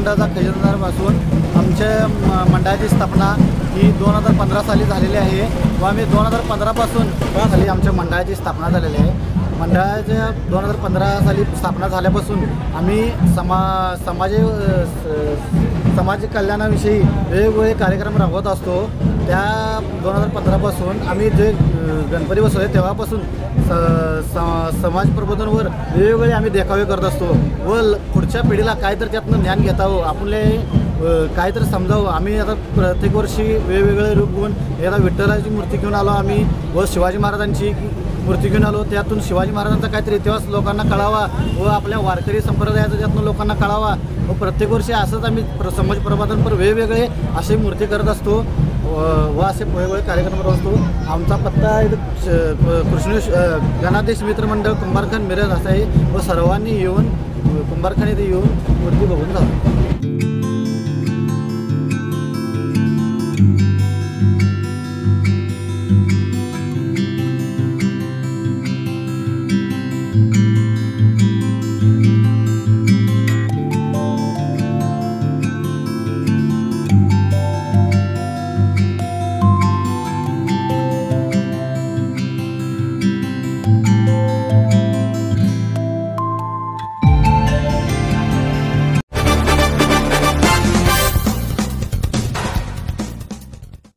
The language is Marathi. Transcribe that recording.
मित्रमंडळाचा खजिनदारपासून आमच्या मंडळाची स्थापना ही 2015 साली झालेली आहे व आम्ही 2015पासून साली आमच्या मंडळाची स्थापना झालेली आहे। मंडळाच्या 2015 साली स्थापना झाल्यापासून आम्ही समाज कल्याणाविषयी वेगवेगळे कार्यक्रम राबवत असतो। त्या 2015पासून आम्ही जे गणपती बसवले तेव्हापासून समाज प्रबोधनवर वेगवेगळे आम्ही देखावे करत असतो व पुढच्या पिढीला काहीतरी त्यातनं ज्ञान घेतावं, आपले काहीतरी समजावं। आम्ही आता प्रत्येक वर्षी वेगवेगळे रूप घेऊन एकदा विठ्ठलाची मूर्ती घेऊन आलो आम्ही व शिवाजी महाराजांची मूर्ती घेऊन आलो। त्यातून शिवाजी महाराजांचा काहीतरी इतिहास लोकांना कळावा व आपल्या वारकरी संप्रदायाचा त्यातून लोकांना कळावा व प्रत्येक वर्षी असंच आम्ही समाज प्रबोधनपर वेगवेगळे असे मूर्ती करत असतो व असे वेगवेगळे कार्यक्रम करत असतो। आमचा पत्ता कृष्ण गणाधीश मित्रमंडळ कुंभारखान मिरज असा आहे व सर्वांनी येऊन कुंभारखान येथे येऊन मूर्ती बघून जातो।